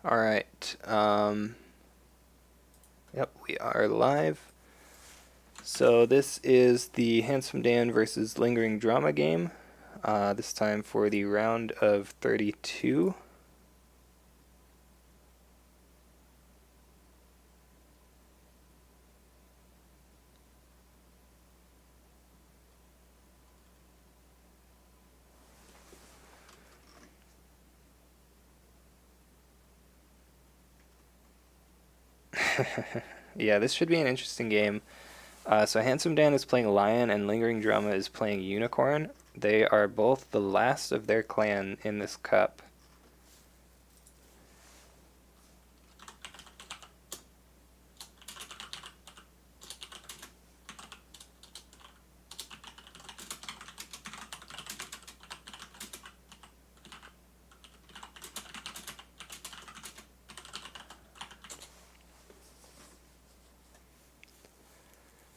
All right. Yep, we are live. So this is the Handsome Dan versus Lingering Drama game. This time for the round of 32. Yeah, this should be an interesting game. So Handsome Dan is playing Lion and Lingering Drama is playing Unicorn. They are both the last of their clan in this cup.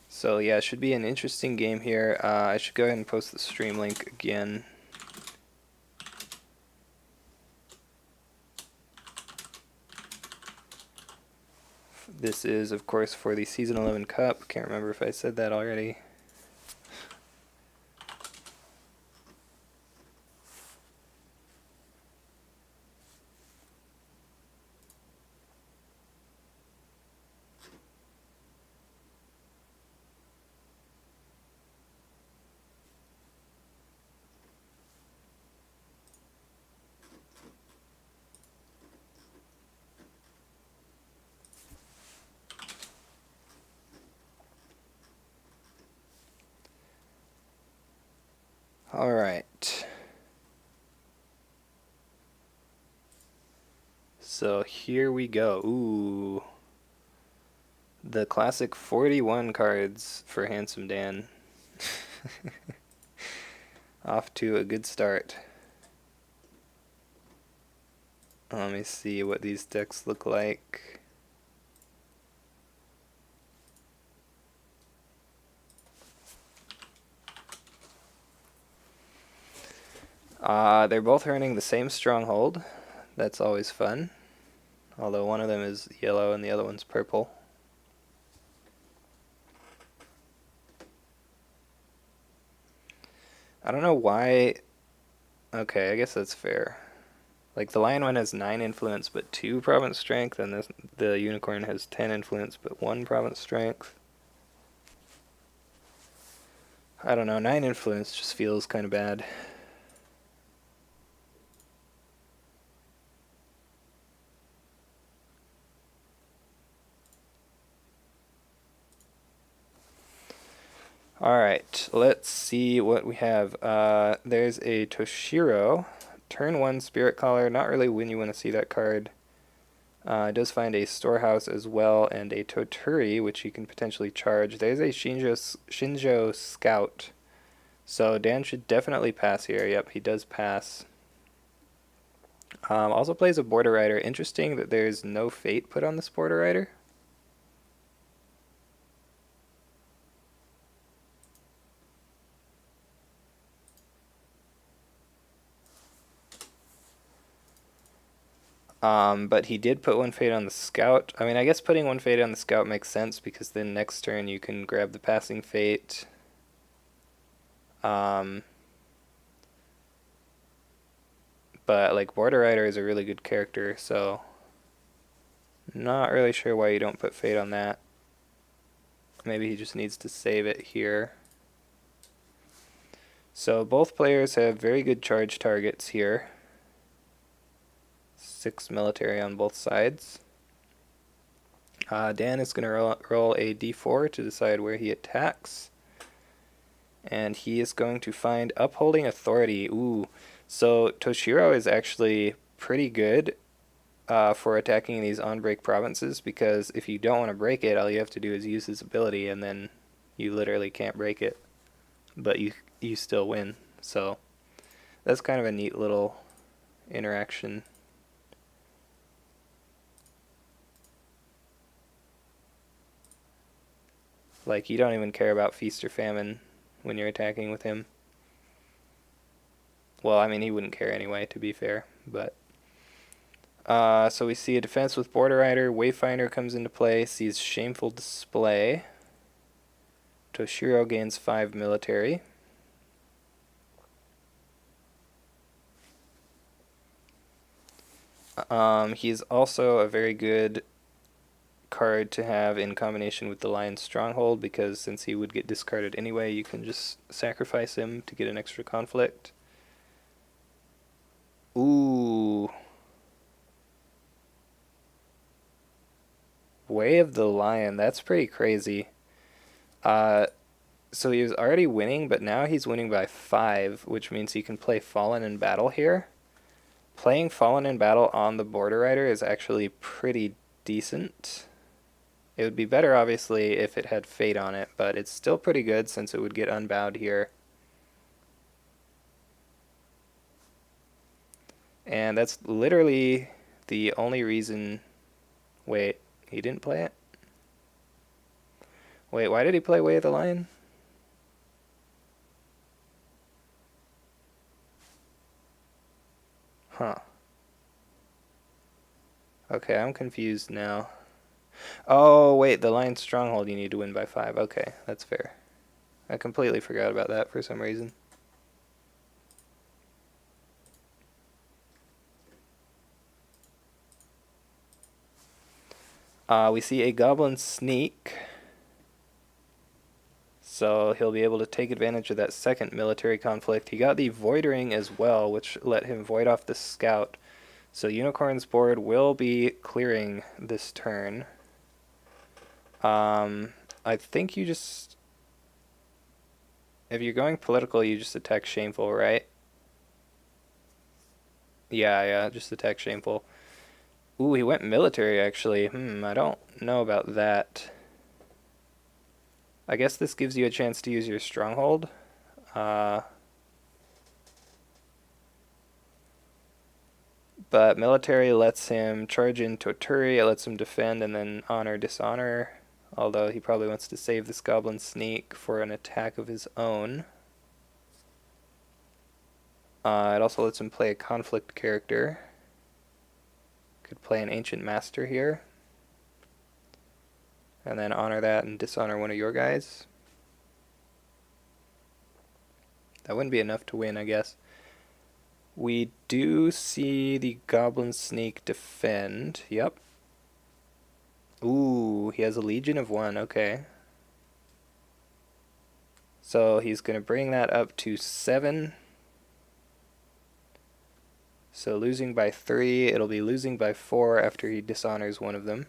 So yeah, it should be an interesting game here. I should go ahead and post the stream link again. This is, of course, for the Season 11 Cup. Can't remember if I said that already. All right. So here we go. Ooh. The classic 41 cards for Handsome Dan. Off to a good start. Let me see what these decks look like. They're both earning the same stronghold. That's always fun. Although one of them is yellow and the other one's purple. I don't know why. Okay, I guess that's fair. Like the lion one has 9 influence but 2 province strength, and the unicorn has 10 influence but 1 province strength. I don't know, 9 influence just feels kind of bad. Alright, let's see what we have. There's a Toshiro, turn 1 Spirit Collar, not really when you want to see that card. It does find a Storehouse as well, and a Toturi, which you can potentially charge. There's a Shinjo Scout. So Dan should definitely pass here. Yep, he does pass. Also plays a Border Rider. Interesting that there's no Fate put on this Border Rider. But he did put 1 Fate on the Scout. I mean, I guess putting 1 Fate on the Scout makes sense because then next turn you can grab the passing Fate. But like Border Rider is a really good character, so not really sure why you don't put Fate on that. Maybe he just needs to save it here. So both players have very good charge targets here. 6 military on both sides. Dan is going to roll a d4 to decide where he attacks. And he is going to find Upholding Authority. Ooh, so Toshiro is actually pretty good for attacking these on-break provinces, because if you don't want to break it, all you have to do is use his ability, and then you literally can't break it. But you still win. So that's kind of a neat little interaction. Like, you don't even care about feast or famine when you're attacking with him. Well, I mean, he wouldn't care anyway, to be fair, but So we see a defense with Border Rider. Wayfinder comes into play. Sees Shameful Display. Toshiro gains 5 military. He's also a very good card to have in combination with the Lion's Stronghold, because since he would get discarded anyway, you can just sacrifice him to get an extra conflict. Ooh. Way of the Lion, that's pretty crazy. So he was already winning, but now he's winning by 5, which means he can play Fallen in Battle here. Playing Fallen in Battle on the Border Rider is actually pretty decent. It would be better, obviously, if it had Fate on it, but it's still pretty good since it would get unbowed here. And that's literally the only reason... Wait, he didn't play it? Wait, why did he play Way of the Lion? Huh. Okay, I'm confused now. Oh, wait, the Lion's Stronghold you need to win by 5. Okay, that's fair. I completely forgot about that for some reason. We see a Goblin Sneak. So he'll be able to take advantage of that second military conflict. He got the Voidering as well, which let him void off the Scout. So Unicorn's board will be clearing this turn. I think you just... If you're going political, you just attack Shameful, right? Yeah, just attack Shameful. Ooh, he went military, actually. I don't know about that. I guess this gives you a chance to use your Stronghold. But military lets him charge in Toturi, it lets him defend and then honor, dishonor. Although he probably wants to save this Goblin Sneak for an attack of his own. It also lets him play a conflict character. Could play an Ancient Master here. And then honor that and dishonor one of your guys. That wouldn't be enough to win, I guess. We do see the Goblin Sneak defend. Yep. Ooh, he has a Legion of 1. Okay. So he's going to bring that up to 7. So losing by 3, it'll be losing by 4 after he dishonors one of them.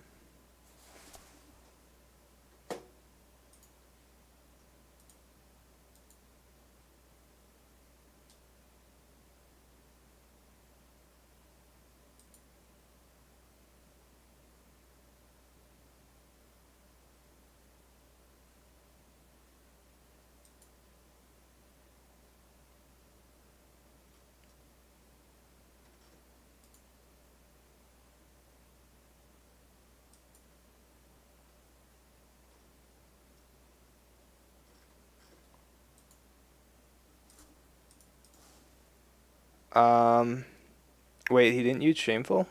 Wait, he didn't use Shameful?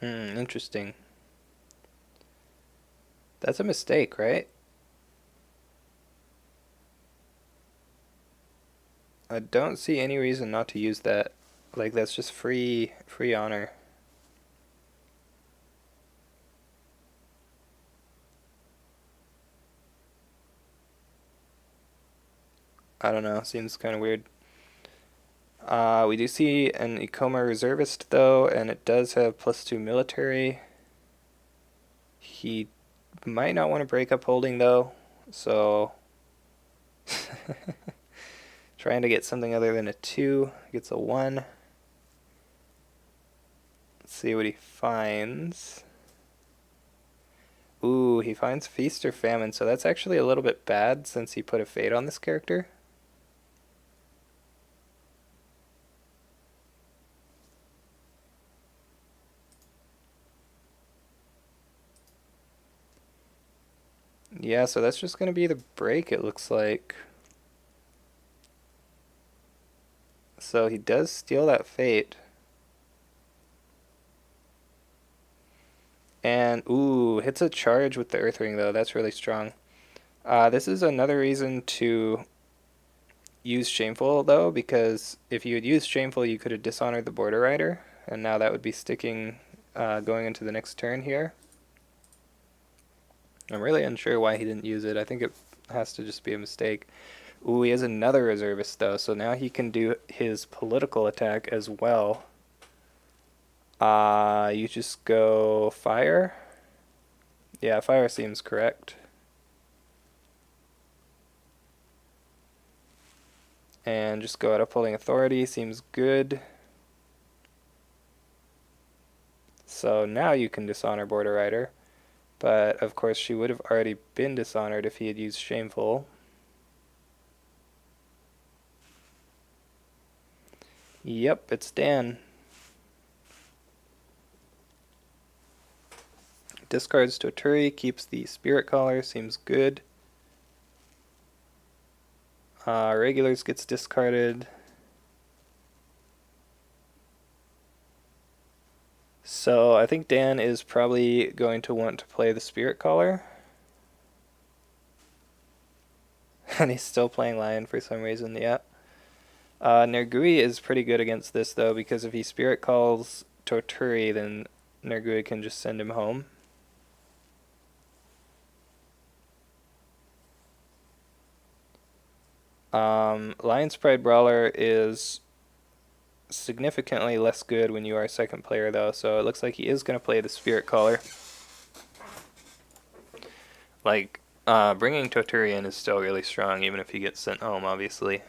Interesting. That's a mistake, right? I don't see any reason not to use that. Like, that's just free honor. I don't know, seems kind of weird. We do see an Ikoma reservist, though, and it does have +2 military. He might not want to break up holding, though, so... Trying to get something other than a 2. Gets a 1. Let's see what he finds. Ooh, he finds Feast or Famine, so that's actually a little bit bad since he put a Fate on this character. Yeah, so that's just going to be the break, it looks like. So he does steal that fate. And, ooh, hits a charge with the Earth Ring, though. That's really strong. This is another reason to use Shameful, though, because if you had used Shameful, you could have dishonored the Border Rider, and now that would be sticking going into the next turn here. I'm really unsure why he didn't use it. I think it has to just be a mistake. Ooh, he has another reservist, though, so now he can do his political attack as well. You just go fire? Yeah, fire seems correct. And just go at upholding authority seems good. So now you can dishonor Border Rider. But of course she would have already been dishonored if he had used Shameful. Yep, it's Dan. Discards Toturi, keeps the Spirit Collar, seems good. Regulars gets discarded. So I think Dan is probably going to want to play the Spirit Collar. And he's still playing Lion for some reason, yeah. Nergui is pretty good against this, though, because if he Spirit Calls Toturi, then Nergui can just send him home. Lion's Pride Brawler is significantly less good when you are a second player, though, so it looks like he is going to play the Spirit Caller. Like, bringing Toturi in is still really strong, even if he gets sent home, obviously.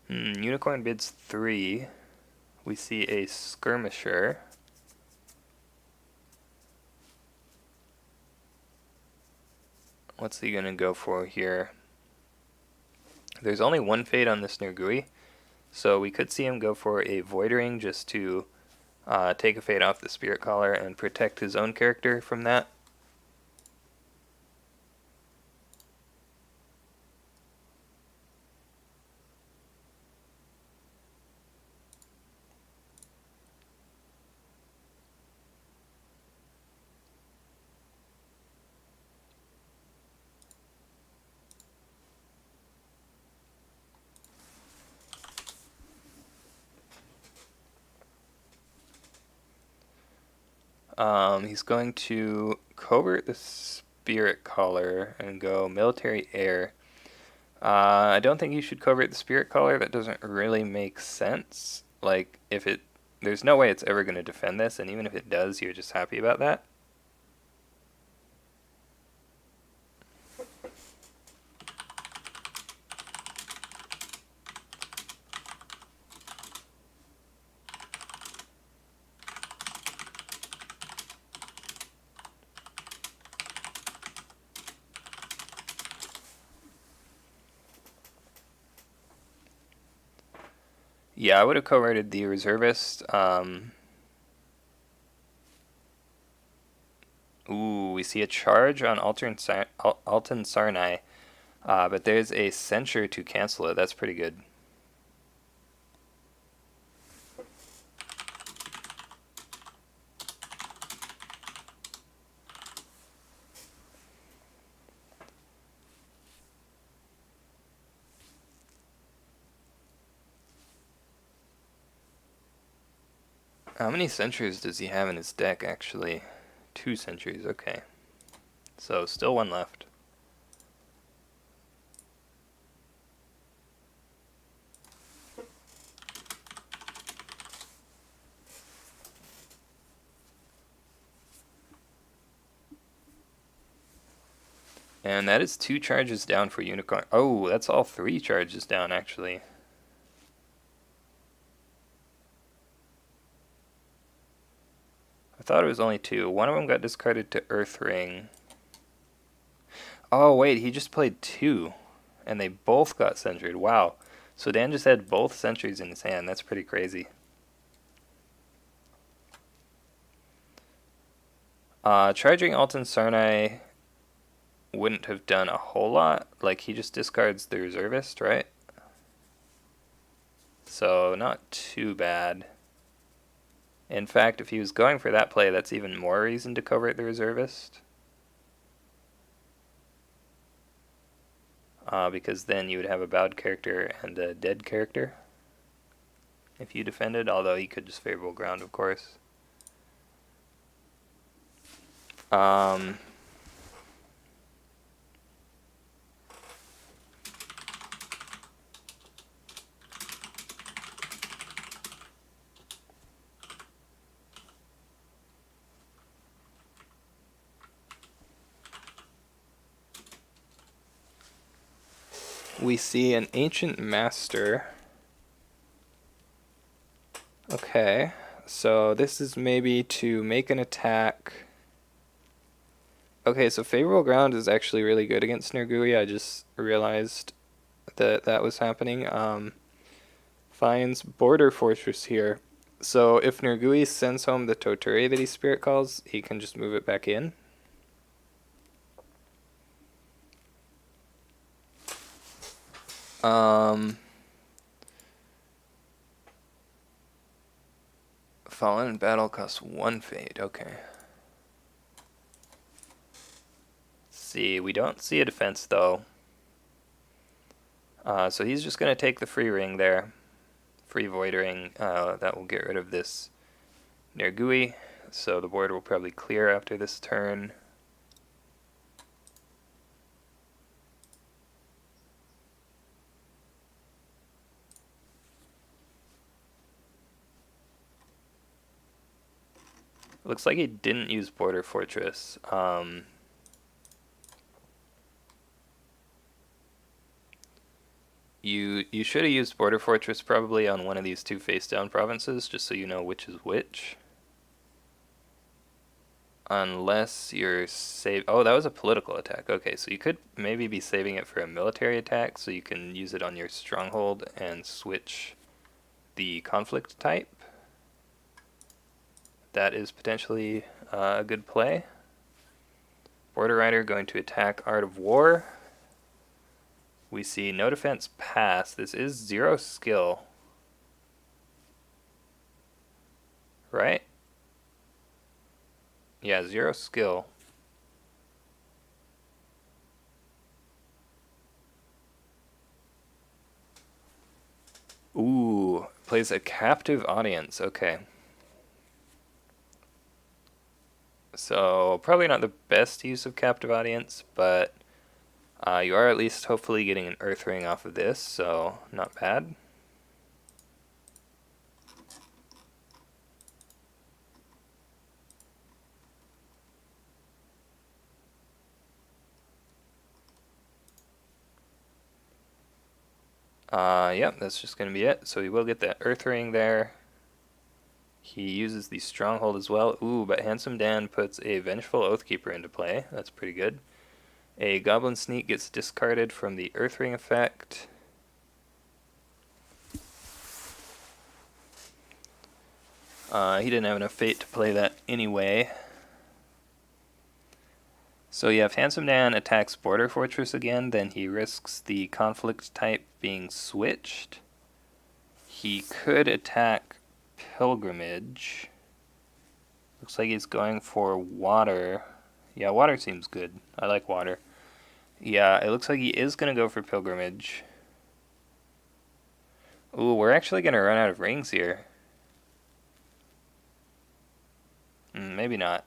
Unicorn bids 3. We see a Skirmisher. What's he gonna go for here? There's only one fate on this Nergui, so we could see him go for a Voidering just to take a fate off the Spirit Collar and protect his own character from that. He's going to covert the Spirit Collar and go Military Air. I don't think you should covert the Spirit Collar. That doesn't really make sense. Like, there's no way it's ever going to defend this, and even if it does, you're just happy about that. Yeah, I would have coverted the reservist. Ooh, we see a charge on Altan Sarnai, but there's a censure to cancel it. That's pretty good. How many sentries does he have in his deck, actually? 2 sentries, okay. So, still one left. And that is 2 charges down for Unicorn. Oh, that's all 3 charges down, actually. I thought it was only 2. One of them got discarded to Earth Ring. Oh, wait, he just played 2. and they both got sentryed. Wow. So Dan just had both sentries in his hand. That's pretty crazy. Charging Alton Sarnai wouldn't have done a whole lot. Like, he just discards the reservist, right? So, not too bad. In fact, if he was going for that play, that's even more reason to covert the reservist. Because then you would have a bowed character and a dead character if you defended, although he could just favorable ground, of course. We see an Ancient Master. Okay, so this is maybe to make an attack. Okay, so favorable ground is actually really good against Nergui. I just realized that that was happening. Finds Border Fortress here. So if Nergui sends home the Toturi that he Spirit Calls, he can just move it back in. Fallen in battle costs 1 fate. Okay. See, we don't see a defense though. So he's just going to take the free ring there. Free void ring. That will get rid of this Nergui. So the board will probably clear after this turn. Looks like he didn't use Border Fortress. You should have used Border Fortress probably on one of these two face-down provinces, just so you know which is which. Unless you're save. Oh, that was a political attack. Okay, so you could maybe be saving it for a military attack, so you can use it on your stronghold and switch the conflict type. That is potentially a good play. Border Rider going to attack Art of War. We see no defense pass. This is 0 skill. Right? Yeah, 0 skill. Ooh, plays a captive audience. Okay. So, probably not the best use of captive audience, but you are at least hopefully getting an Earth Ring off of this, so not bad. Yep, that's just going to be it. So he will get that Earth Ring there. He uses the Stronghold as well. Ooh, but Handsome Dan puts a Vengeful Oathkeeper into play. That's pretty good. A Goblin Sneak gets discarded from the Earth Ring effect. He didn't have enough fate to play that anyway. So yeah, if Handsome Dan attacks Border Fortress again, then he risks the conflict type being switched. He could attack Pilgrimage. Looks like he's going for water. Yeah, water seems good. I like water. Yeah, it looks like he is going to go for Pilgrimage. Ooh, we're actually going to run out of rings here. Maybe not.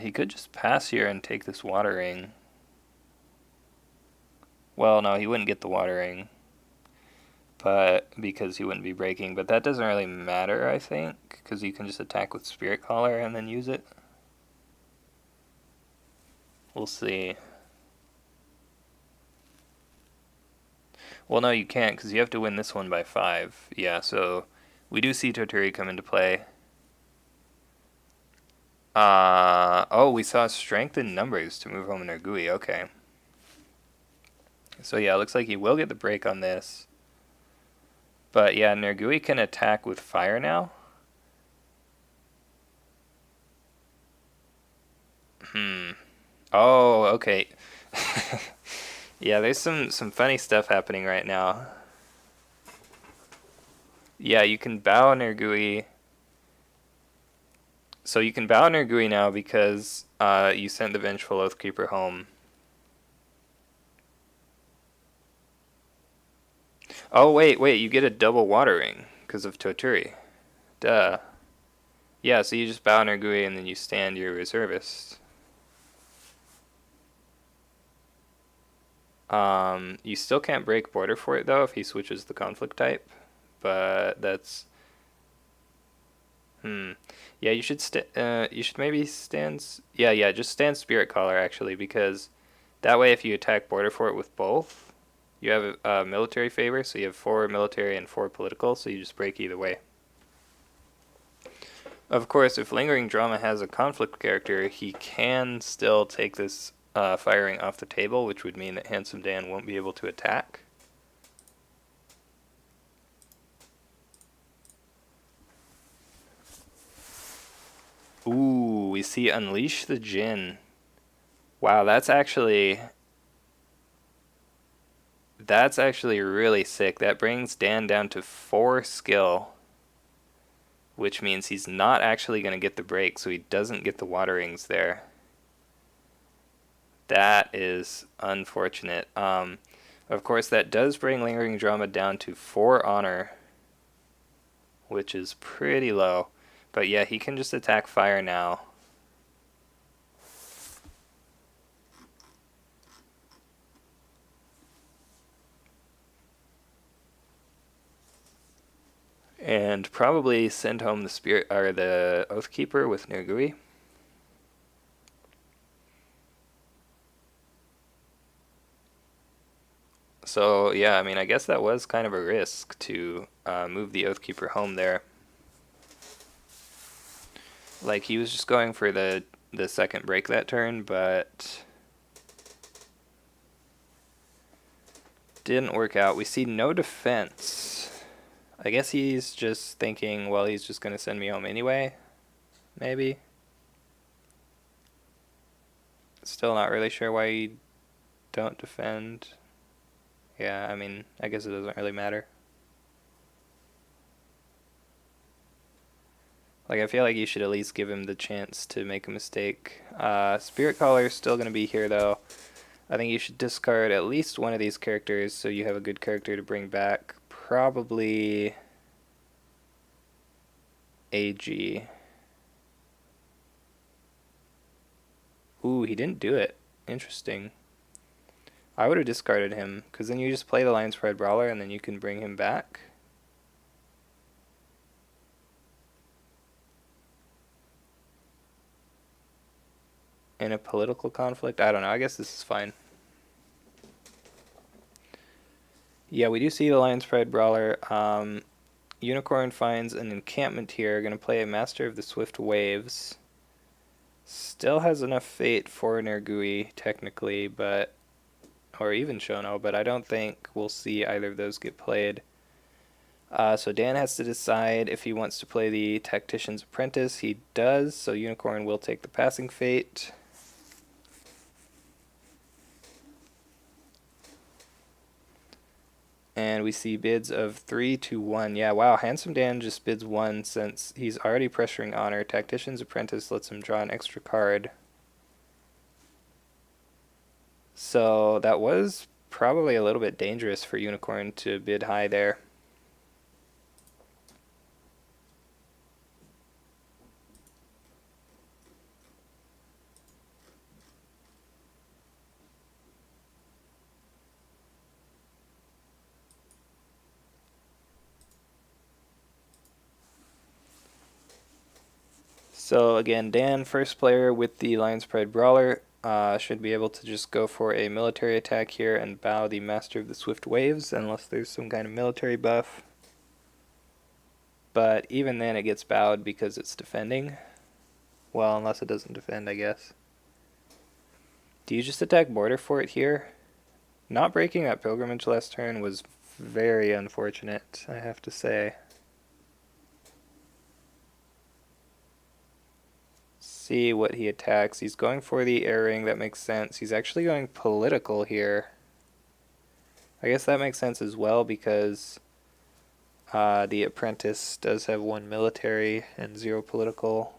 He could just pass here and take this water ring. Well, no, he wouldn't get the water ring. But because he wouldn't be breaking. But that doesn't really matter, I think. Because you can just attack with Spirit Caller and then use it. We'll see. Well, no, you can't, because you have to win this one by 5. Yeah, so We do see Toturi come into play. Oh, we saw strength in numbers to move home Nergui. Okay. So yeah, it looks like he will get the break on this. But yeah, Nergui can attack with fire now. Oh, okay. Yeah, there's some funny stuff happening right now. Yeah, you can bow Nergui. So you can bow Nergui now because you sent the Vengeful Oathkeeper home. Oh, wait, you get a double water ring because of Toturi. Duh. Yeah, so you just bow Nergui and then you stand your reservist. You still can't break border for it though if he switches the conflict type, but that's yeah, you should maybe stand. Yeah, just stand Spirit Caller actually, because that way if you attack border fort with both, you have a military favor, so you have 4 military and 4 political, so you just break either way. Of course, if Lingering Drama has a conflict character, he can still take this firing off the table, which would mean that Handsome Dan won't be able to attack. Ooh, we see Unleash the Djinn. Wow, that's actually really sick. That brings Dan down to 4 skill, which means he's not actually going to get the break, so he doesn't get the water rings there. That is unfortunate. Of course, that does bring Lingering Drama down to 4 honor, which is pretty low. But yeah, he can just attack fire now. And probably send home the spirit or the Oathkeeper with Nergui. So yeah, I mean, I guess that was kind of a risk to move the Oathkeeper home there. Like, he was just going for the second break that turn, but didn't work out. We see no defense. I guess he's just thinking, well, he's just going to send me home anyway, maybe. Still not really sure why you don't defend. Yeah, I mean, I guess it doesn't really matter. Like, I feel like you should at least give him the chance to make a mistake. Spirit Caller is still going to be here, though. I think you should discard at least one of these characters so you have a good character to bring back. Probably AG. Ooh, he didn't do it. Interesting. I would have discarded him, because then you just play the Lion Spread Brawler and then you can bring him back. In a political conflict? I don't know. I guess this is fine. Yeah, we do see the Lion Spread Brawler. Unicorn finds an encampment here. Going to play a Master of the Swift Waves. Still has enough fate for Nergui, technically, but... or even Shono, but I don't think we'll see either of those get played. So Dan has to decide if he wants to play the Tactician's Apprentice. He does, so Unicorn will take the Passing Fate. And we see bids of 3 to 1. Yeah, wow, Handsome Dan just bids 1 since he's already pressuring Honor. Tactician's Apprentice lets him draw an extra card. So that was probably a little bit dangerous for Unicorn to bid high there. So again, Dan, first player with the Lion's Pride Brawler, should be able to just go for a military attack here and bow the Master of the Swift Waves, unless there's some kind of military buff. But even then it gets bowed because it's defending. Well, unless it doesn't defend, I guess. Do you just attack Border Fort here? Not breaking that pilgrimage last turn was very unfortunate, I have to say. See what he attacks. He's going for the air ring, that makes sense. He's actually going political here. I guess that makes sense as well because the apprentice does have 1 military and 0 political.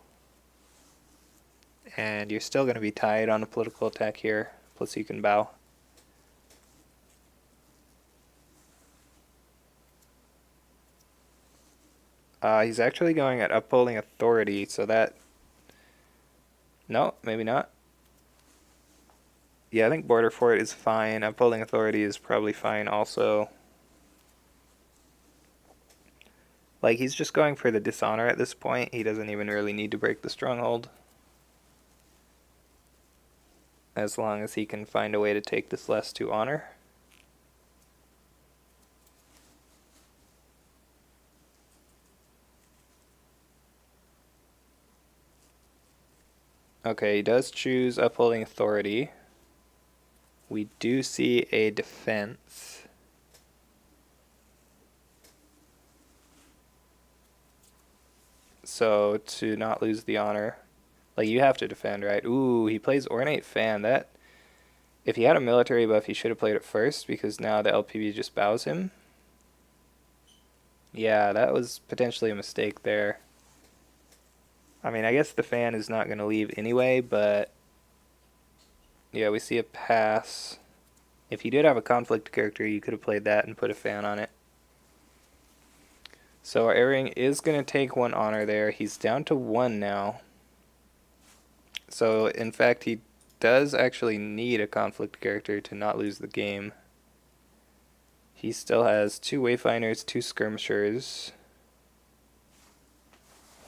And you're still going to be tied on a political attack here, plus you can bow. He's actually going at upholding authority, so that... No, maybe not. Yeah, I think border fort is fine. Upholding authority is probably fine also. Like, he's just going for the dishonor at this point. He doesn't even really need to break the stronghold. As long as he can find a way to take this less to honor. Okay, he does choose upholding authority. We do see a defense. So, to not lose the honor, like, you have to defend, right? Ooh, he plays Ornate Fan. That, if he had a military buff, he should have played it first, because now the LPB just bows him. Yeah, that was potentially a mistake there. I mean, I guess the fan is not going to leave anyway, but... Yeah, we see a pass. If you did have a conflict character, you could have played that and put a fan on it. So our airing is going to take 1 honor there. He's down to 1 now. So, in fact, he does actually need a conflict character to not lose the game. He still has 2 wayfinders, 2 skirmishers.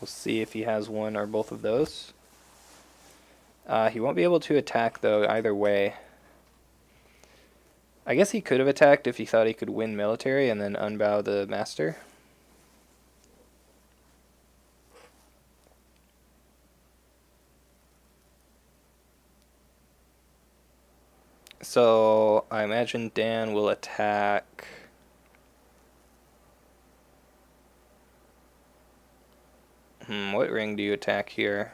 We'll see if he has 1 or both of those. He won't be able to attack, though, either way. I guess he could have attacked if he thought he could win military and then unbow the master. So, I imagine Dan will attack... what ring do you attack here?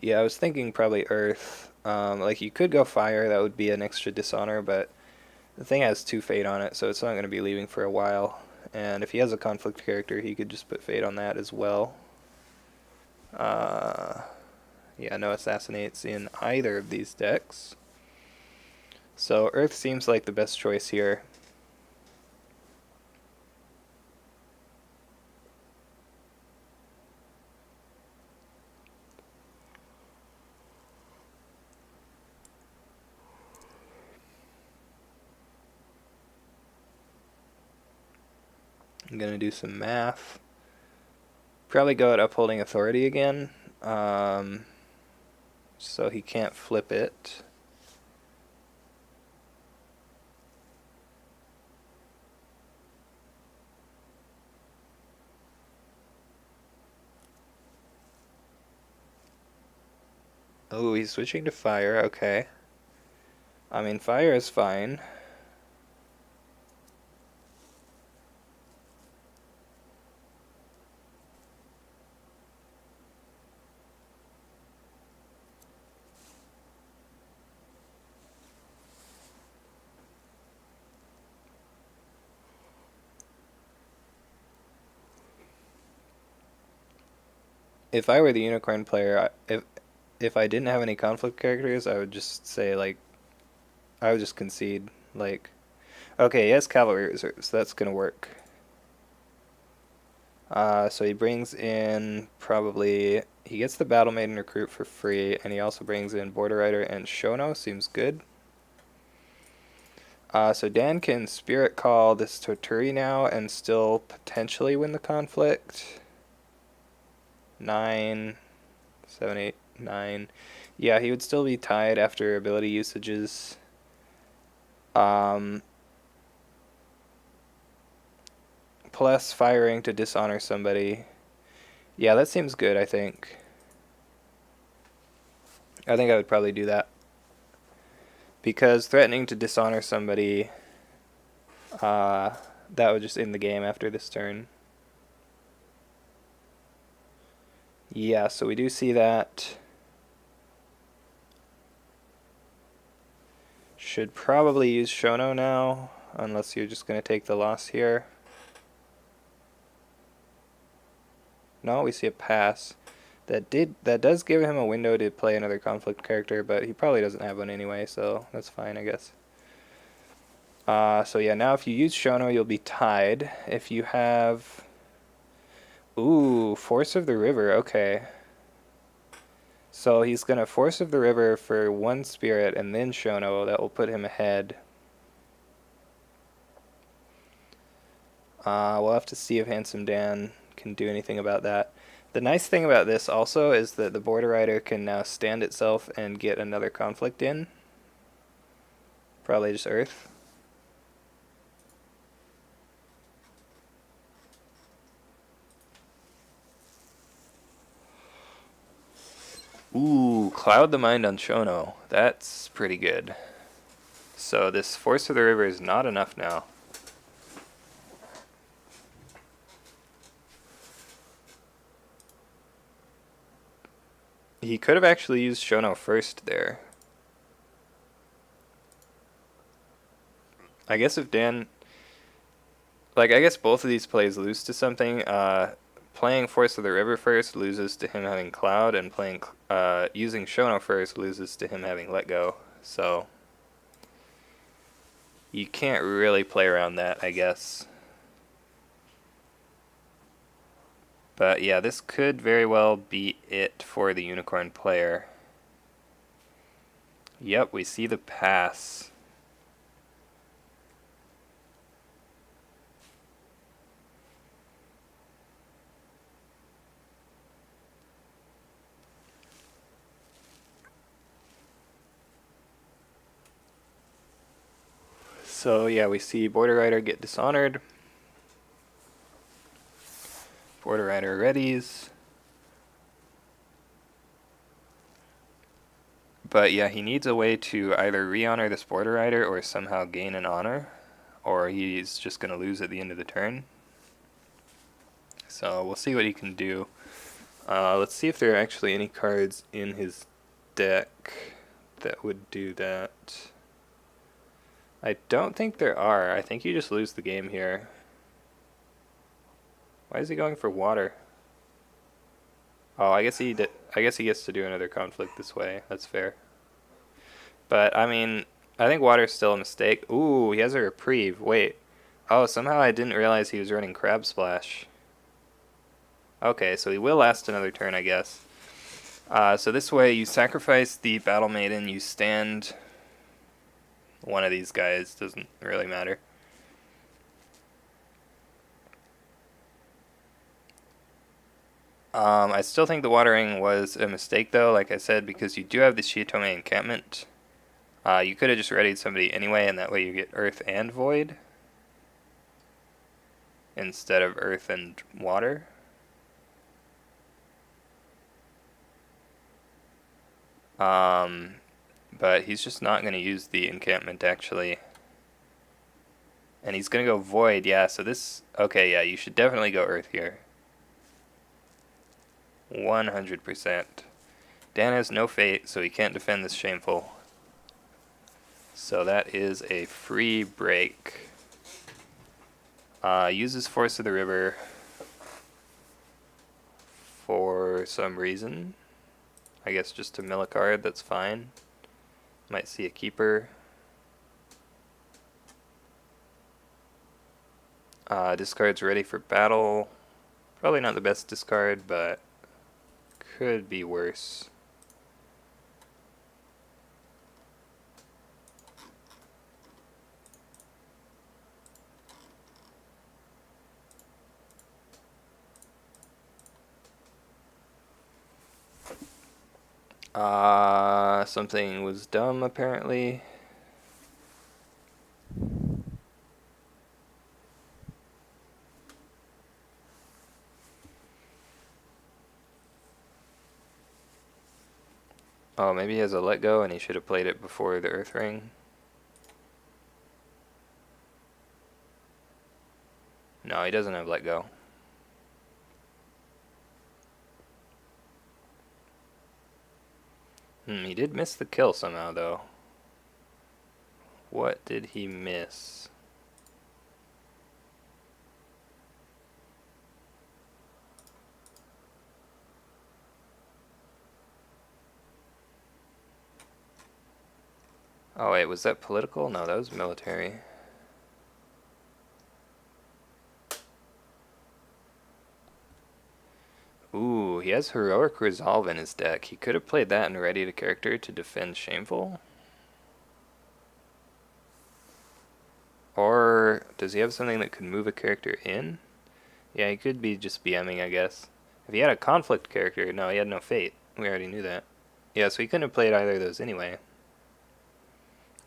Yeah, I was thinking probably Earth. Like, you could go Fire, that would be an extra dishonor, but the thing has 2 Fate on it, so it's not going to be leaving for a while. And if he has a conflict character, he could just put Fate on that as well. Yeah, no Assassinates in either of these decks. So Earth seems like the best choice here. I'm going to do some math. Probably go at Upholding Authority again. So he can't flip it. Oh, he's switching to Fire, okay. I mean, Fire is fine. If I were the Unicorn player, if I didn't have any conflict characters, I would just say, like, I would just concede, like, okay, he has Cavalry Reserves, so that's gonna work. So he brings in probably, he gets the Battle Maiden Recruit for free, and he also brings in Border Rider and Shono, seems good. So Dan can Spirit Call this Toturi now and still potentially win the conflict. 9, 7, 8, 9. Yeah, he would still be tied after ability usages. Plus firing to dishonor somebody. Yeah, that seems good, I think. I think I would probably do that. Because threatening to dishonor somebody, that would just end the game after this turn. Yeah, so we do see that. Should probably use Shono now, unless you're just going to take the loss here. No, we see a pass. That does give him a window to play another conflict character, but he probably doesn't have one anyway, so that's fine, I guess. So yeah, now if you use Shono, you'll be tied. If you have... Ooh, Force of the River, okay. So he's going to Force of the River for 1 spirit and then Shono. That will put him ahead. We'll have to see if Handsome Dan can do anything about that. The nice thing about this also is that the Border Rider can now stand itself and get another conflict in. Probably just Earth. Ooh, Cloud the Mind on Shono. That's pretty good. So this Force of the River is not enough now. He could have actually used Shono first there. I guess if Dan... I guess both of these plays lose to something. Playing Force of the River first loses to him having Cloud, and playing using Shono first loses to him having Let Go. So you can't really play around that, I guess. But yeah, this could very well be it for the Unicorn player. Yep, we see the pass. So yeah, we see Border Rider get dishonored. Border Rider readies. But yeah, he needs a way to either re-honor this Border Rider or somehow gain an honor, or he's just going to lose at the end of the turn. So we'll see what he can do. Let's see if there are actually any cards in his deck that would do that. I don't think there are. I think you just lose the game here. Why is he going for water? Oh, I guess he gets to do another conflict this way. That's fair. But I mean, I think water's still a mistake. Ooh, he has a reprieve. Wait. Oh, somehow I didn't realize he was running Crab Splash. Okay, so he will last another turn, I guess. So this way, you sacrifice the Battle Maiden, you stand one of these guys, doesn't really matter. I still think the watering was a mistake, though, like I said, because you do have the Shiotome encampment. You could have just readied somebody anyway, and that way you get Earth and Void instead of Earth and Water. But he's just not going to use the encampment, actually. And he's going to go Void, yeah, so this... Okay, yeah, you should definitely go Earth here. 100%. Dan has no fate, so he can't defend this Shameful. So that is a free break. Uses Force of the River for some reason. I guess just to mill a card, that's fine. Might see a keeper. Discard's ready for battle. Probably not the best discard, but could be worse. Something was dumb apparently. Oh, maybe he has a let go and he should have played it before the Earth Ring. No, he doesn't have let go. He did miss the kill somehow, though. What did he miss? Oh, wait, was that political? No, that was military. Ooh, he has Heroic Resolve in his deck. He could have played that and readied a character to defend Shameful. Or does he have something that could move a character in? Yeah, he could be just BMing, I guess. If he had a conflict character, no, he had no fate. We already knew that. Yeah, so he couldn't have played either of those anyway.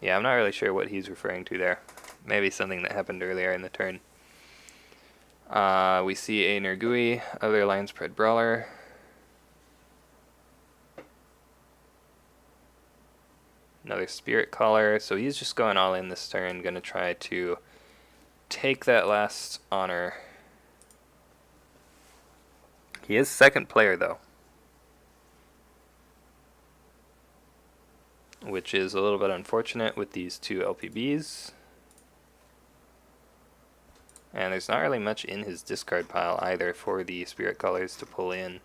Yeah, I'm not really sure what he's referring to there. Maybe something that happened earlier in the turn. We see a Nergui, other line spread brawler. Another Spirit Caller, so he's just going all in this turn, gonna try to take that last honor. He is second player though, which is a little bit unfortunate with these two LPBs. And there's not really much in his discard pile either for the Spirit Callers to pull in.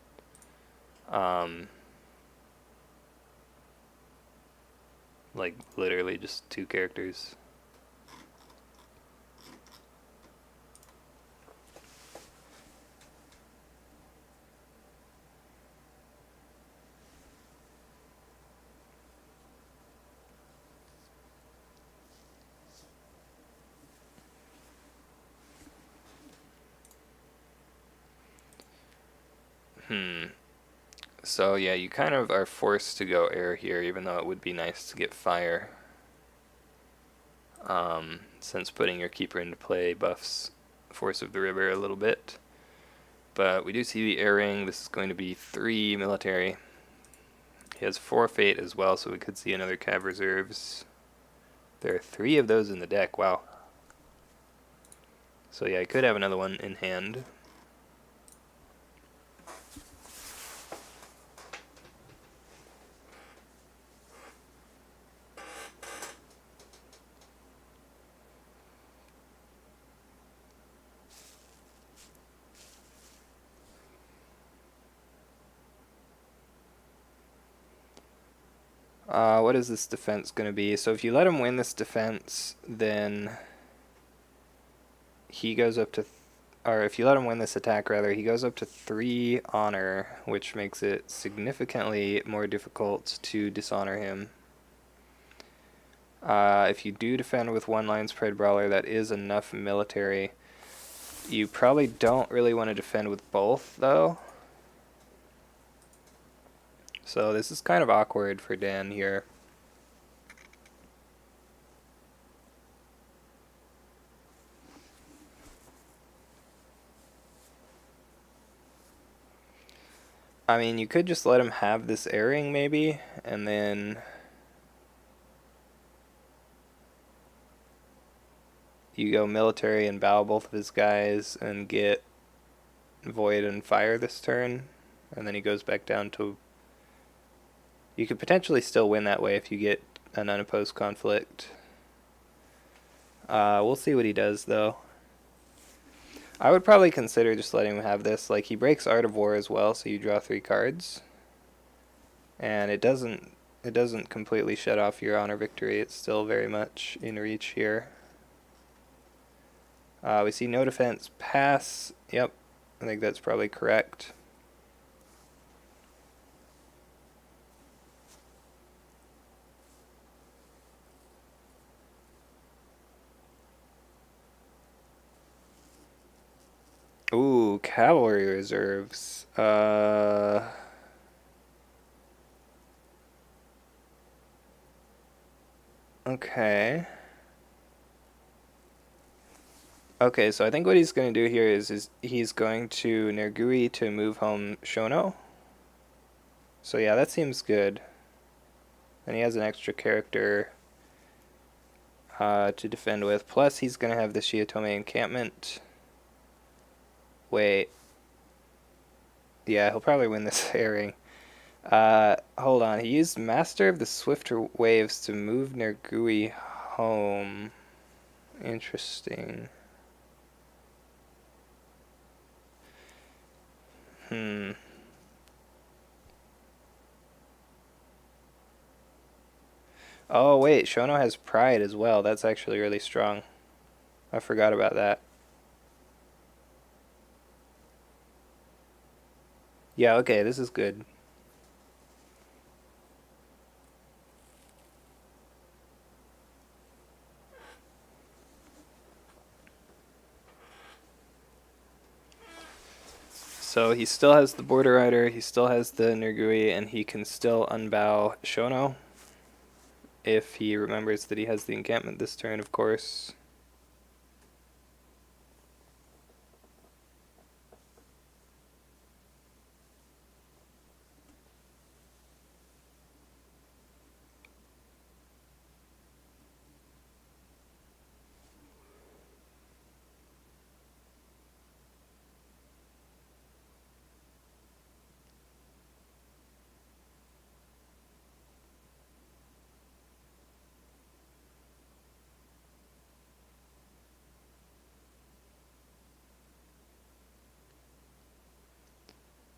Like literally just two characters. So yeah, you kind of are forced to go air here, even though it would be nice to get fire. Since putting your keeper into play buffs Force of the River a little bit. But we do see the air ring. This is going to be 3 military. He has 4 fate as well, so we could see another Cav reserves. There are 3 of those in the deck, wow. So yeah, I could have another one in hand. What is this defense going to be? So if you let him win this defense, then he goes up to, or if you let him win this attack rather, he goes up to 3 honor, which makes it significantly more difficult to dishonor him. If you do defend with 1 line spread brawler, that is enough military. You probably don't really want to defend with both though. So this is kind of awkward for Dan here. I mean, you could just let him have this airing maybe, and then you go military and bow both of his guys and get void and fire this turn, and then he goes back down to... You could potentially still win that way if you get an unopposed conflict. We'll see what he does though. I would probably consider just letting him have this. Like, he breaks Art of War as well, so you draw 3 cards. And it doesn't completely shut off your honor victory. It's still very much in reach here. We see no defense pass. Yep, I think that's probably correct. Ooh, cavalry reserves. Okay. Okay, so I think what he's going to do here is he's going to Nergui to move home Shono. So yeah, that seems good. And he has an extra character to defend with. Plus, he's going to have the Shiotome encampment. Wait. Yeah, he'll probably win this airing. Hold on. He used Master of the Swifter Waves to move Nergui home. Interesting. Hmm. Oh, wait. Shono has Pride as well. That's actually really strong. I forgot about that. Yeah, okay. This is good. So he still has the Border Rider, he still has the Nergui, and he can still unbow Shono if he remembers that he has the encampment this turn, of course.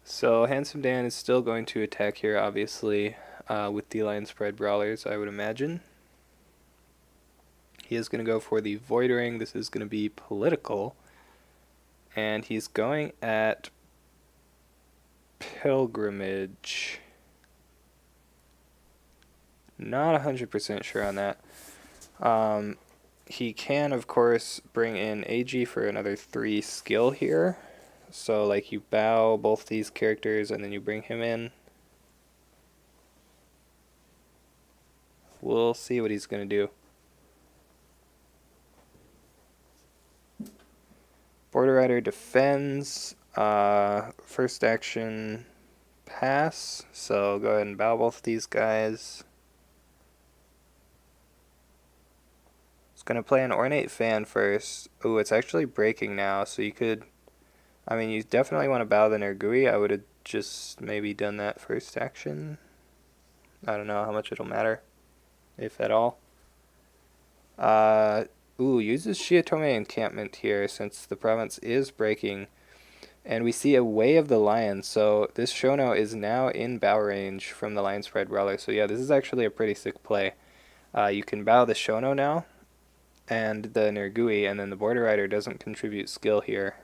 So Handsome Dan is still going to attack here, obviously, with the Lion Spread Brawlers, I would imagine. He is going to go for the Void Ring. This is going to be political. And he's going at Pilgrimage. Not 100% sure on that. He can, of course, bring in AG for another 3 skill here. So, like, you bow both these characters and then you bring him in. We'll see what he's going to do. Border Rider defends. First action, pass. So, go ahead and bow both these guys. It's going to play an Ornate Fan first. Ooh, it's actually breaking now, so you could... I mean, you definitely want to bow the Nergui. I would have just maybe done that first action. I don't know how much it'll matter, if at all. Uses Shiotome encampment here since the province is breaking. And we see a Way of the Lion, so this Shono is now in bow range from the Lion Spread Brawler. So yeah, this is actually a pretty sick play. You can bow the Shono now, and the Nergui, and then the Border Rider doesn't contribute skill here.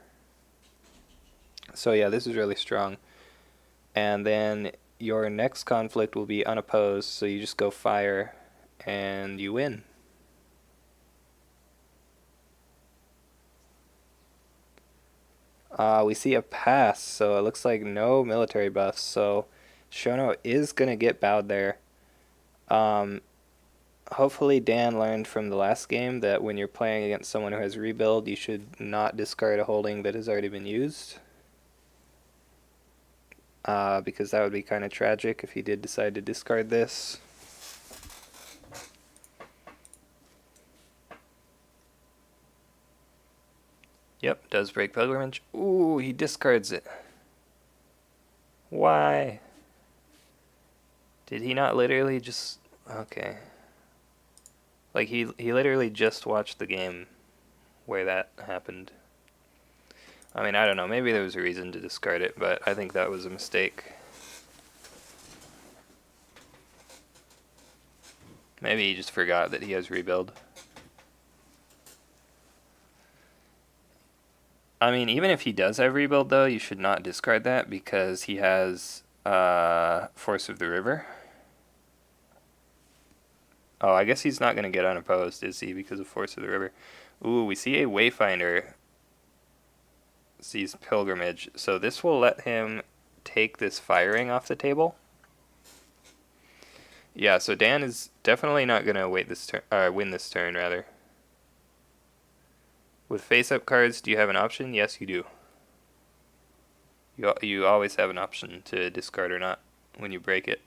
So yeah, this is really strong. And then your next conflict will be unopposed, so you just go fire, and you win. We see a pass, so it looks like no military buffs, so Shono is going to get bowed there. Hopefully Dan learned from the last game that when you're playing against someone who has rebuild, you should not discard a holding that has already been used. Because that would be kind of tragic if he did decide to discard this. Yep, does break Pilgrimage. Ooh, he discards it. Why? Did he not literally just... Okay. Like, he literally just watched the game where that happened. I mean, I don't know. Maybe there was a reason to discard it, but I think that was a mistake. Maybe he just forgot that he has rebuild. I mean, even if he does have rebuild, though, you should not discard that because he has Force of the River. Oh, I guess he's not going to get unopposed, is he, because of Force of the River? Ooh, we see a Wayfinder sees Pilgrimage. So this will let him take this firing off the table. Yeah, so Dan is definitely not gonna wait this turn, win this turn rather. With face-up cards, do you have an option? Yes, you do. You always have an option to discard or not when you break it.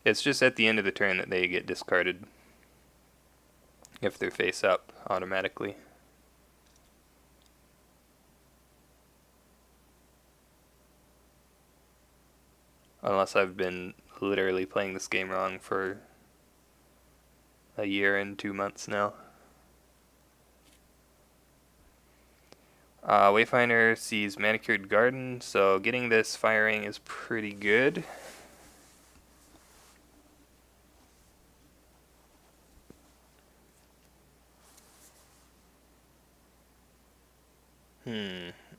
It's just at the end of the turn that they get discarded if they're face up automatically. Unless I've been literally playing this game wrong for a year and 2 months now. Wayfinder sees Manicured Garden, so getting this firing is pretty good.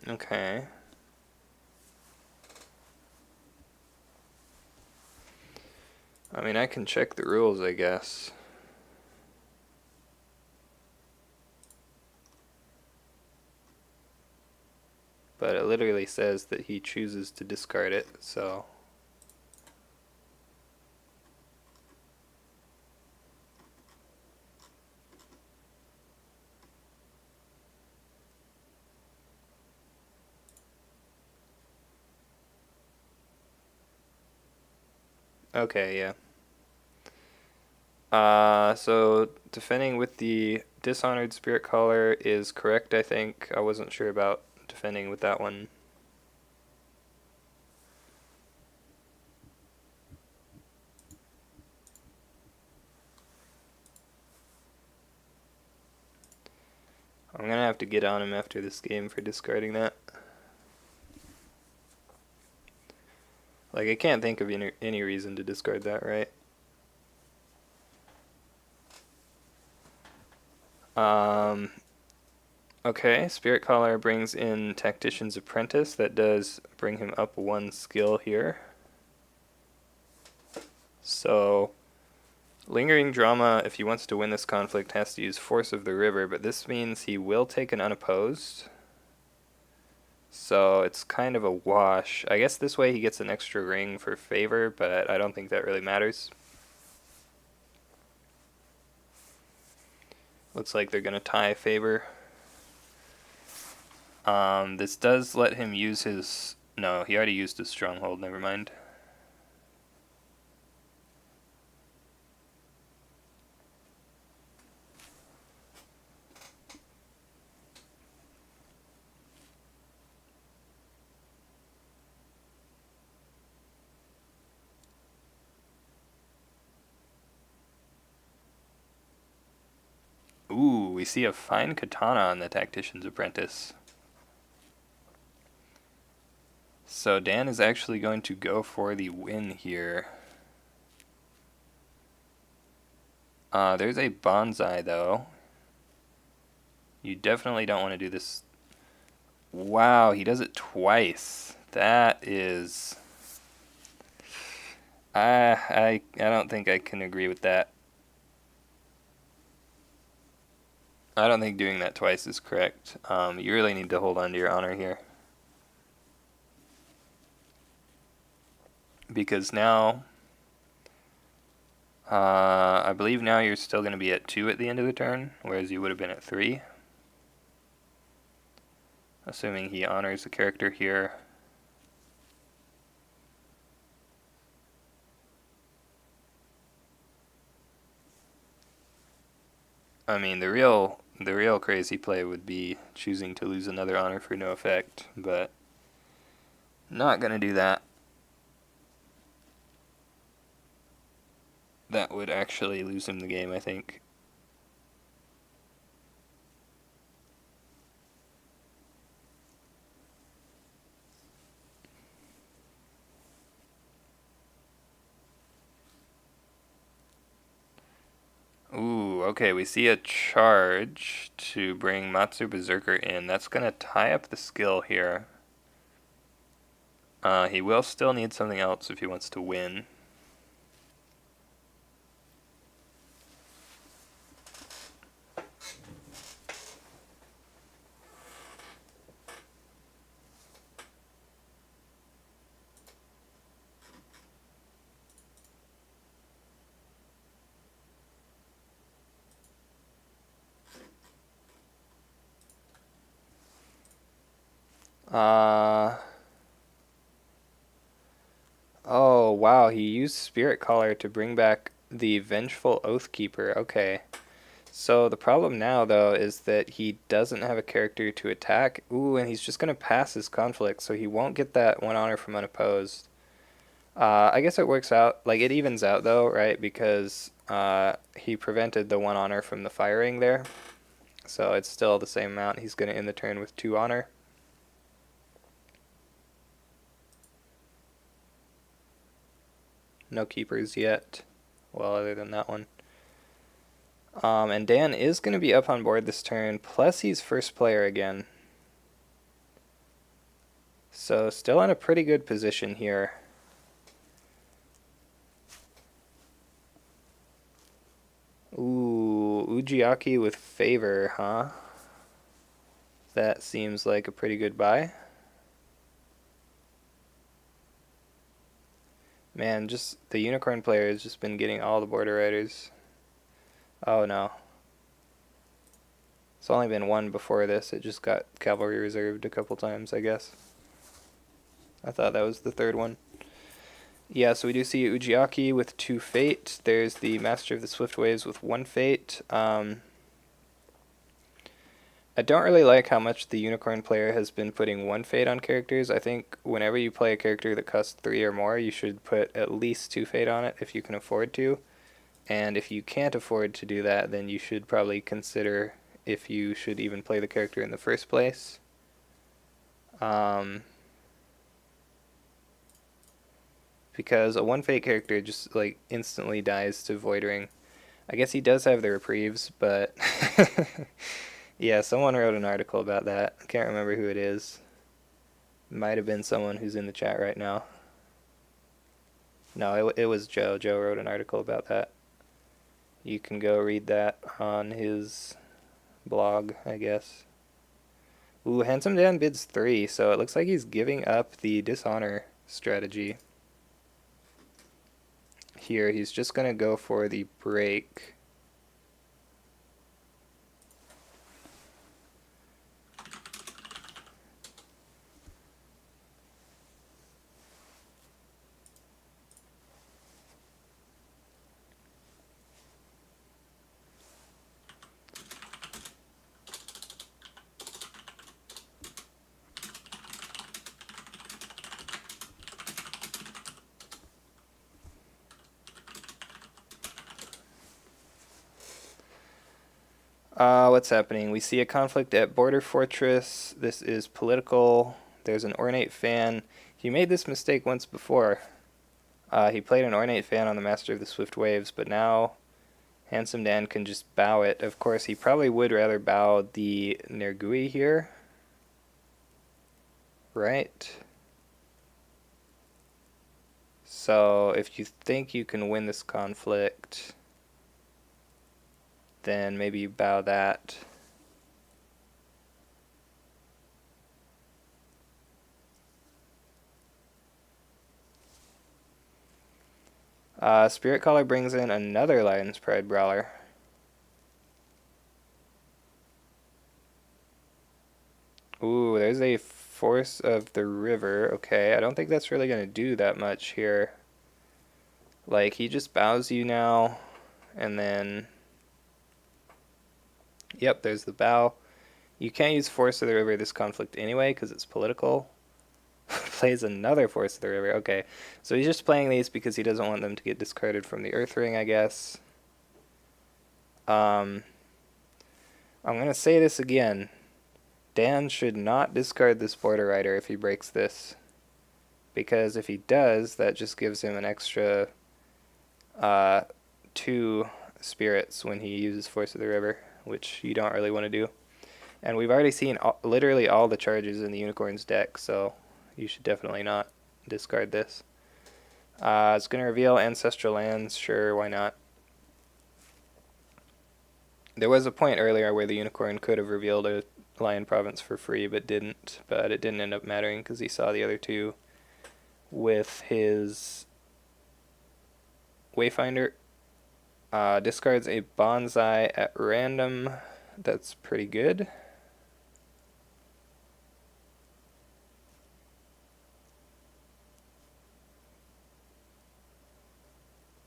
Okay. I mean, I can check the rules, I guess. But it literally says that he chooses to discard it, so... Okay, yeah. So defending with the Dishonored Spirit Caller is correct, I think. I wasn't sure about defending with that one. I'm gonna have to get on him after this game for discarding that. Like, I can't think of any reason to discard that, right? Okay, Spirit Caller brings in Tactician's Apprentice. That does bring him up one skill here. So, Lingering Drama, if he wants to win this conflict, has to use Force of the River, but this means he will take an unopposed. So it's kind of a wash. I guess this way he gets an extra ring for favor, but I don't think that really matters. Looks like they're going to tie favor. This does let him use his... No, he already used his stronghold, never mind. Ooh, we see a fine katana on the Tactician's Apprentice. So Dan is actually going to go for the win here. There's a bonsai, though. You definitely don't want to do this. Wow, he does it twice. That is... I don't think I can agree with that. I don't think doing that twice is correct. You really need to hold on to your honor here. Because now... I believe now you're still going to be at 2 at the end of the turn, whereas you would have been at 3. Assuming he honors the character here. I mean, the real crazy play would be choosing to lose another honor for no effect, but not gonna do that. That would actually lose him the game, I think. Ooh, okay, we see a charge to bring Matsu Berserker in. That's going to tie up the skill here. He will still need something else if he wants to win. Uh, oh, wow, he used Spirit Caller to bring back the Vengeful Oathkeeper. Okay. So the problem now, though, is that he doesn't have a character to attack. Ooh, and he's just going to pass his conflict, so he won't get that 1 honor from unopposed. I guess it works out. Like, it evens out, though, right? Because he prevented the 1 honor from the firing there. So it's still the same amount. He's going to end the turn with 2 honor. No keepers yet. Well, other than that one. And Dan is going to be up on board this turn. Plus, he's first player again. So still in a pretty good position here. Ooh, Ujiaki with favor, huh? That seems like a pretty good buy. Man, just the unicorn player has just been getting all the border riders. Oh no. It's only been one before this. It just got cavalry reserved a couple times, I guess. I thought that was the third one. Yeah, so we do see Ujiaki with 2 fate. There's the Master of the Swift Waves with 1 fate. I don't really like how much the unicorn player has been putting 1 fate on characters. I think whenever you play a character that costs 3 or more, you should put at least 2 fate on it if you can afford to. And if you can't afford to do that, then you should probably consider if you should even play the character in the first place. Because a 1 fate character just like instantly dies to Void Ring. I guess he does have the reprieves, but yeah, someone wrote an article about that. I can't remember who it is. Might have been someone who's in the chat right now. No, it was Joe. Joe wrote an article about that. You can go read that on his blog, I guess. Ooh, Handsome Dan bids 3, so it looks like he's giving up the dishonor strategy. Here, he's just going to go for the break. What's happening? We see a conflict at Border Fortress. This is political. There's an Ornate Fan. He made this mistake once before. He played an Ornate Fan on the Master of the Swift Waves, but now Handsome Dan can just bow it. Of course, he probably would rather bow the Nergui here. Right? So if you think you can win this conflict, then maybe you bow that. Spirit Caller brings in another Lion's Pride Brawler. Ooh, there's a Force of the River. Okay, I don't think that's really going to do that much here. Like, he just bows you now, and then... Yep, there's the bow. You can't use Force of the River this conflict anyway, because it's political. Plays another Force of the River. Okay, so he's just playing these because he doesn't want them to get discarded from the Earth Ring, I guess. I'm going to say this again. Dan should not discard this Border Rider if he breaks this. Because if he does, that just gives him an extra 2 spirits when he uses Force of the River, which you don't really want to do. And we've already seen literally all the charges in the Unicorn's deck, so you should definitely not discard this. It's going to reveal Ancestral Lands. Sure, why not? There was a point earlier where the Unicorn could have revealed a Lion Province for free, but didn't. But it didn't end up mattering because he saw the other 2 with his Wayfinder. Discards a Bonsai at random. That's pretty good.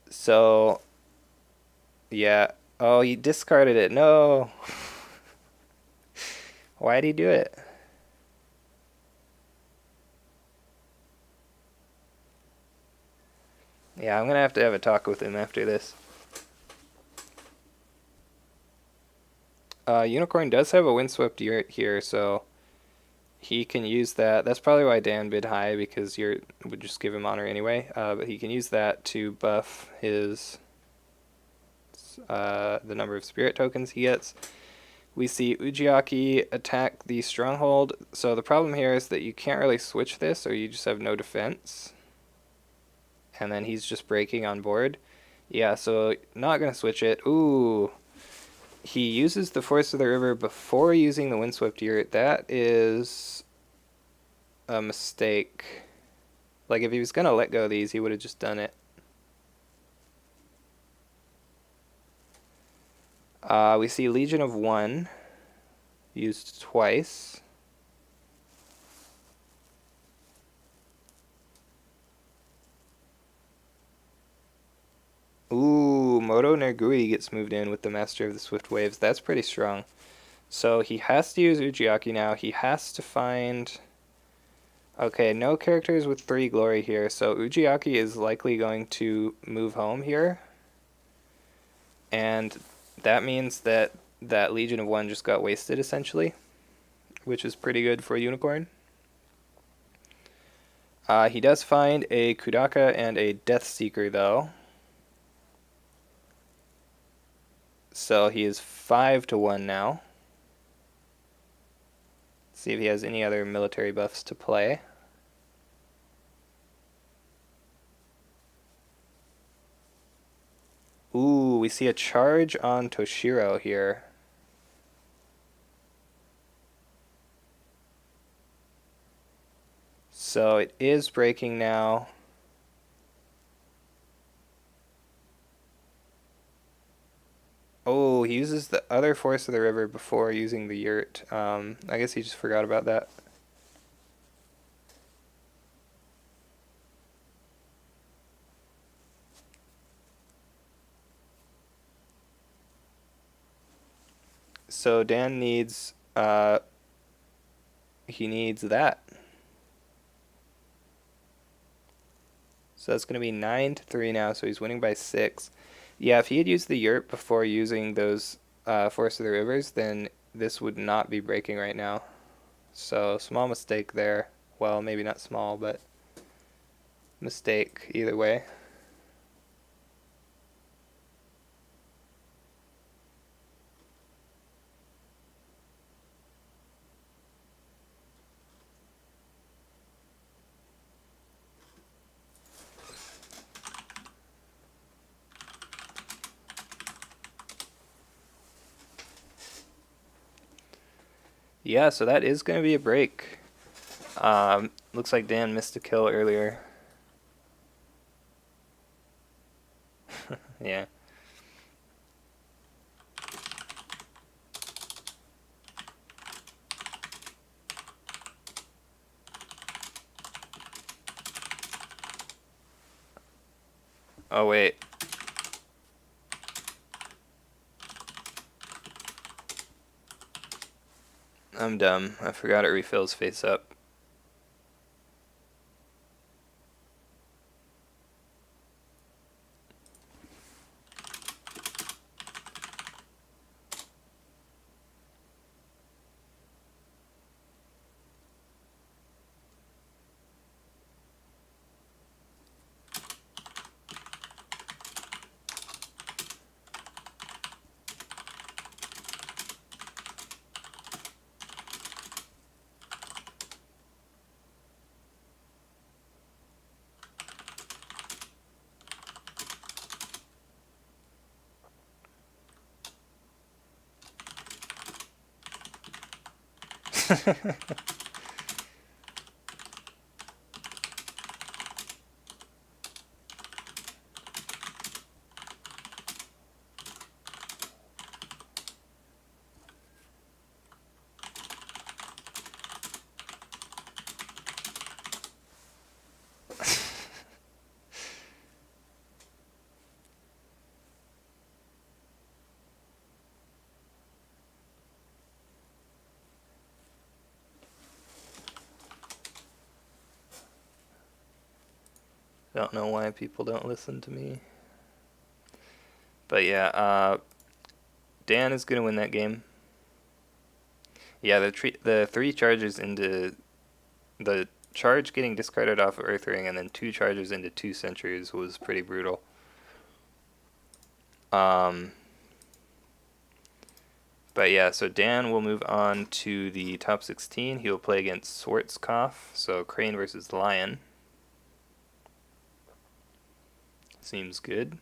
So, yeah. Oh, he discarded it. No. Why'd he do it? Yeah, I'm gonna have a talk with him after this. Unicorn does have a windswept yurt here, so he can use that. That's probably why Dan bid high, because you would just give him honor anyway. But he can use that to buff his the number of spirit tokens he gets. We see Ujiaki attack the stronghold. So the problem here is that you can't really switch this, or you just have no defense. And then he's just breaking on board. Yeah, so not gonna switch it. Ooh. He uses the Force of the River before using the Windswept Yurt. That is a mistake. Like, if he was gonna let go of these, he would have just done it. We see Legion of One used twice. Ooh, Moto Nergui gets moved in with the Master of the Swift Waves. That's pretty strong. So he has to use Ujiaki now. He has to find... Okay, no characters with 3 glory here, so Ujiaki is likely going to move home here. And that means that that Legion of One just got wasted, essentially, which is pretty good for a Unicorn. He does find a Kudaka and a Death Seeker, though. So he is 5-1 now. See if he has any other military buffs to play. Ooh, we see a charge on Toshiro here. So it is breaking now. Oh, he uses the other Force of the River before using the Yurt. I guess he just forgot about that. So Dan needs, he needs that. So that's going to be 9-3 now, so he's winning by 6. Yeah, if he had used the Yurt before using those Force of the Rivers, then this would not be breaking right now. So, small mistake there. Well, maybe not small, but mistake either way. Yeah, so that is going to be a break. Looks like Dan missed a kill earlier. Yeah. Oh, wait. I'm dumb. I forgot it refills face up. Don't know why people don't listen to me. But yeah, Dan is going to win that game. Yeah, the three charges into the charge getting discarded off of Earth Ring and then two charges into 2 Sentries was pretty brutal. But yeah, so Dan will move on to the top 16. He will play against Schwarzkopf, so Crane versus Lion. Seems good.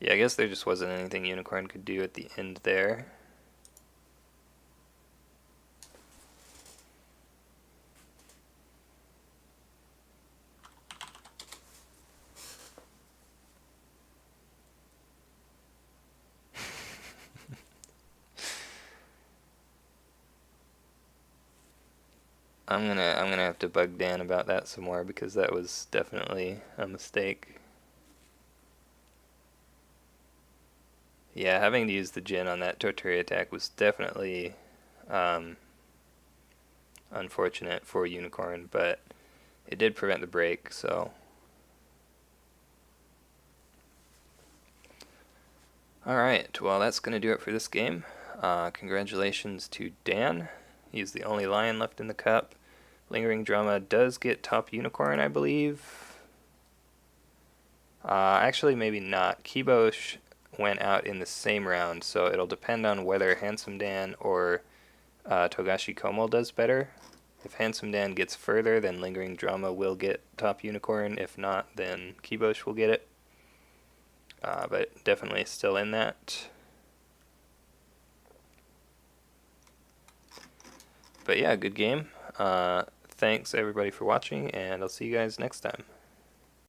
Yeah, I guess there just wasn't anything Unicorn could do at the end there. I'm gonna have to bug Dan about that some more because that was definitely a mistake. Yeah, having to use the Jin on that Torturi attack was definitely unfortunate for Unicorn, but it did prevent the break, so. Alright, well that's going to do it for this game. Congratulations to Dan. He's the only Lion left in the cup. Lingering Drama does get top Unicorn, I believe. Actually, maybe not. Kibosh went out in the same round, so it'll depend on whether Handsome Dan or Togashi Komo does better. If Handsome Dan gets further, then Lingering Drama will get top Unicorn. If not, then Kibosh will get it. But definitely still in that. But yeah, good game. Thanks everybody for watching, and I'll see you guys next time.